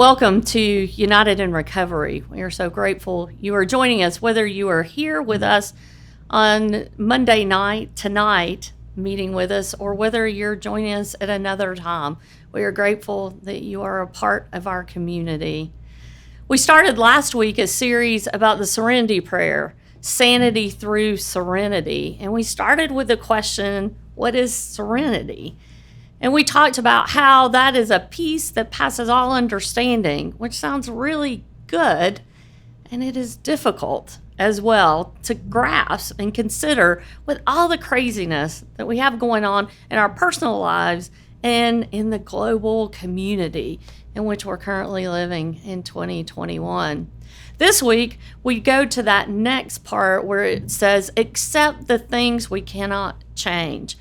Welcome to United in Recovery. We are so grateful you are joining us, whether you are here with us on Monday night, tonight, meeting with us, or whether you're joining us at another time. We are grateful that you are a part of our community. We started last week a series about the Serenity Prayer, Sanity through Serenity. And we started with the question, what is serenity? And we talked about how that is a peace that passes all understanding, which sounds really good, and it is difficult as well to grasp and consider with all the craziness that we have going on in our personal lives and in the global community in which we're currently living in 2021. This week, we go to that next part where it says, accept the things we cannot change.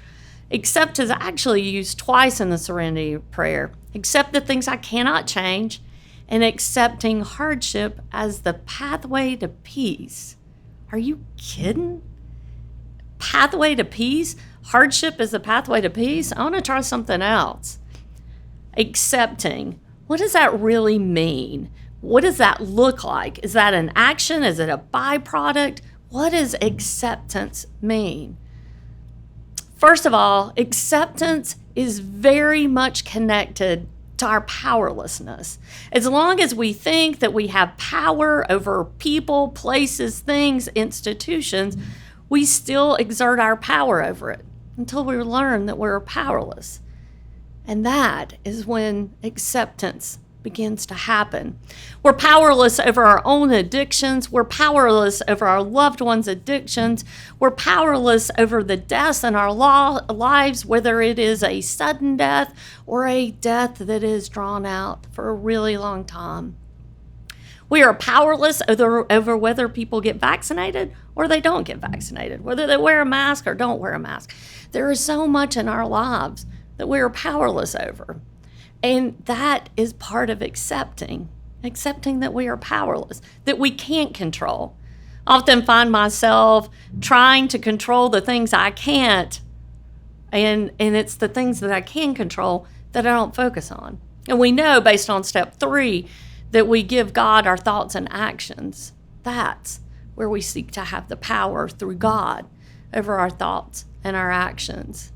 Accept is actually used twice in the Serenity Prayer. Accept the things I cannot change, and accepting hardship as the pathway to peace. Are you kidding? Pathway to peace? Hardship is the pathway to peace? I want to try something else. Accepting. What does that really mean? What does that look like? Is that an action? Is it a byproduct? What does acceptance mean? First of all, acceptance is very much connected to our powerlessness. As long as we think that we have power over people, places, things, institutions, we still exert our power over it until we learn that we're powerless. And that is when acceptance begins to happen. We're powerless over our own addictions. We're powerless over our loved ones' addictions. We're powerless over the deaths in our lives, whether it is a sudden death or a death that is drawn out for a really long time. We are powerless over whether people get vaccinated or they don't get vaccinated, whether they wear a mask or don't wear a mask. There is so much in our lives that we are powerless over. And that is part of accepting that we are powerless, that we can't control. I often find myself trying to control the things I can't, and it's the things that I can control that I don't focus on. And we know based on step 3 that we give God our thoughts and actions. That's where we seek to have the power through God over our thoughts and our actions.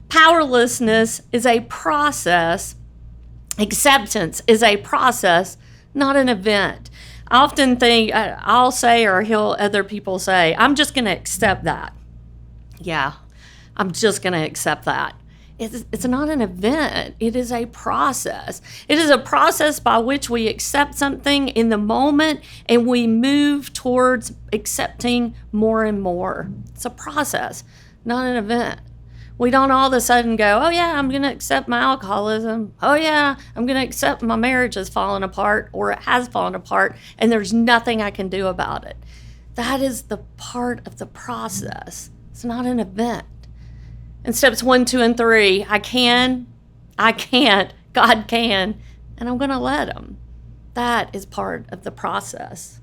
Powerlessness is a process. Acceptance is a process, not an event. I often think I'll say, or other people say, I'm just going to accept that. Yeah, I'm just going to accept that. It's not an event. It is a process. It is a process by which we accept something in the moment and we move towards accepting more and more. It's a process, not an event. We don't all of a sudden go, oh yeah, I'm going to accept my alcoholism. Oh yeah, I'm going to accept my marriage has fallen apart or it has fallen apart and there's nothing I can do about it. That is the part of the process. It's not an event. In steps 1, 2, and 3, I can't, God can, and I'm going to let him. That is part of the process.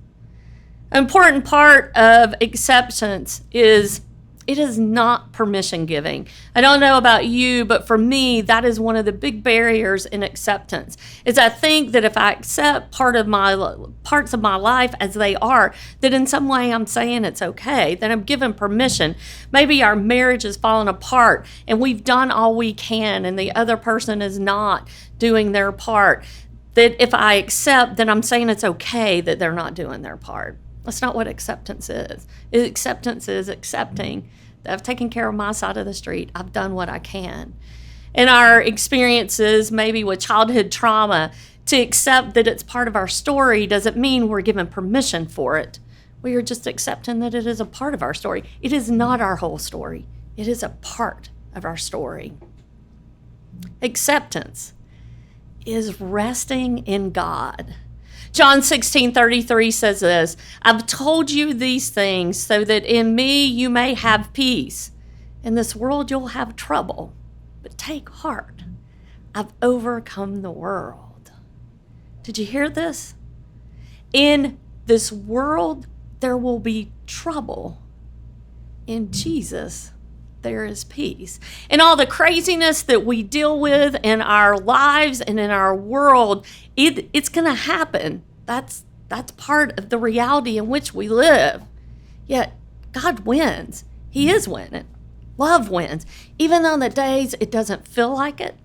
An important part of acceptance is it is not permission giving. I don't know about you, but for me, that is one of the big barriers in acceptance. Is I think that if I accept parts of my life as they are, that in some way I'm saying it's okay, that I'm given permission. Maybe our marriage has fallen apart and we've done all we can and the other person is not doing their part. That if I accept, then I'm saying it's okay that they're not doing their part. That's not what acceptance is. Acceptance is accepting that I've taken care of my side of the street. I've done what I can. In our experiences, maybe with childhood trauma, to accept that it's part of our story doesn't mean we're given permission for it. We are just accepting that it is a part of our story. It is not our whole story. It is a part of our story. Acceptance is resting in God. John 16:33 says this, I've told you these things so that in me you may have peace. In this world you'll have trouble, but take heart. I've overcome the world. Did you hear this? In this world there will be trouble. In Jesus, there is peace. And all the craziness that we deal with in our lives and in our world, it's going to happen. That's part of the reality in which we live. Yet God wins. He is winning. Love wins. Even on the days it doesn't feel like it,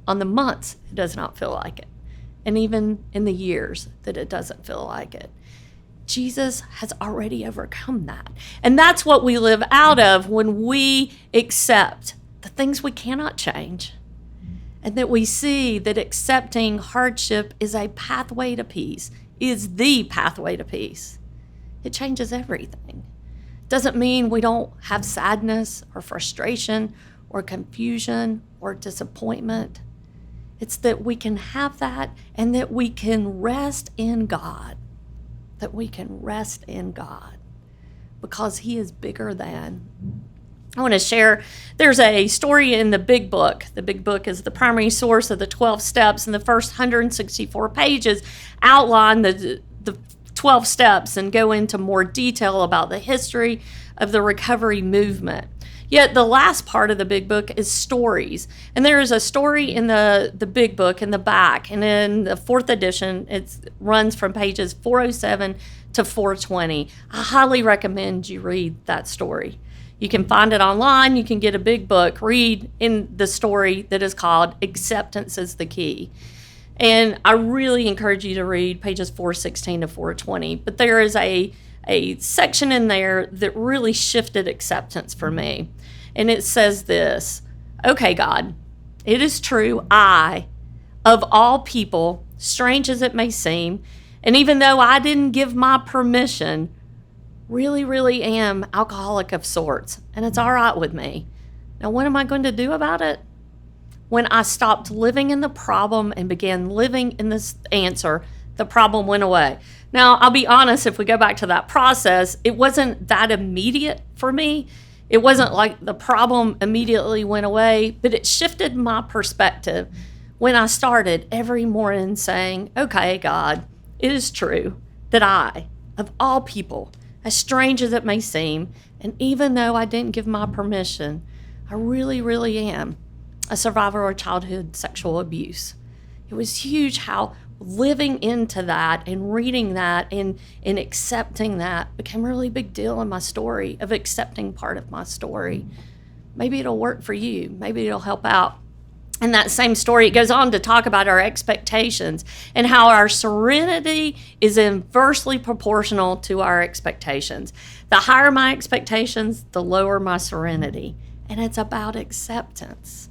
on the months it does not feel like it, and even in the years that it doesn't feel like it. Jesus has already overcome that. And that's what we live out of when we accept the things we cannot change, and that we see that accepting hardship is a pathway to peace, is the pathway to peace. It changes everything. Doesn't mean we don't have sadness or frustration or confusion or disappointment. It's that we can have that and that we can rest in God. That we can rest in God because He is bigger than. I want to share, there's a story in the Big Book. The Big Book is the primary source of the 12 steps, and the first 164 pages outline the 12 steps and go into more detail about the history of the recovery movement. Yet the last part of the Big Book is stories. And there is a story in the Big Book in the back. And in the 4th edition, it runs from pages 407 to 420. I highly recommend you read that story. You can find it online. You can get a big book. Read in the story that is called Acceptance is the Key. And I really encourage you to read pages 416 to 420. But there is a section in there that really shifted acceptance for me. And it says this: okay, God, it is true, I, of all people, strange as it may seem, and even though I didn't give my permission, really am alcoholic of sorts, and it's all right with me. Now, what am I going to do about it? When I stopped living in the problem and began living in this answer, the problem went away. Now, I'll be honest, if we go back to that process, it wasn't that immediate for me. It wasn't like the problem immediately went away, but it shifted my perspective when I started every morning saying, okay, God, it is true that I, of all people, as strange as it may seem, and even though I didn't give my permission, I really am a survivor of childhood sexual abuse. It was huge how living into that and reading that and accepting that became a really big deal in my story, of accepting part of my story. Maybe it'll work for you. Maybe it'll help out. In that same story, it goes on to talk about our expectations and how our serenity is inversely proportional to our expectations. The higher my expectations, the lower my serenity. And it's about acceptance.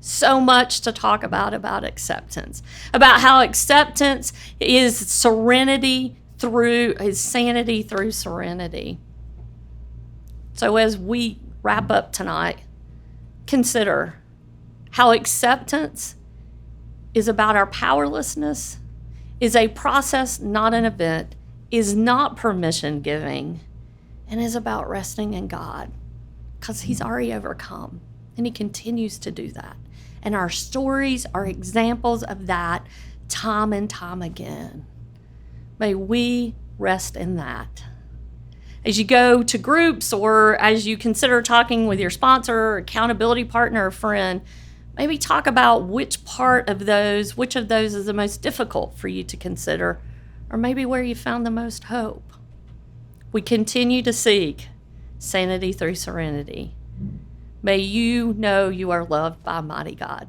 So much to talk about acceptance, about how acceptance is sanity through serenity. So as we wrap up tonight, consider how acceptance is about our powerlessness, is a process, not an event, is not permission giving, and is about resting in God because He's already overcome and He continues to do that. And our stories are examples of that time and time again. May we rest in that. As you go to groups or as you consider talking with your sponsor, or accountability partner, or friend, maybe talk about which of those is the most difficult for you to consider, or maybe where you found the most hope. We continue to seek sanity through serenity. May you know you are loved by a mighty God.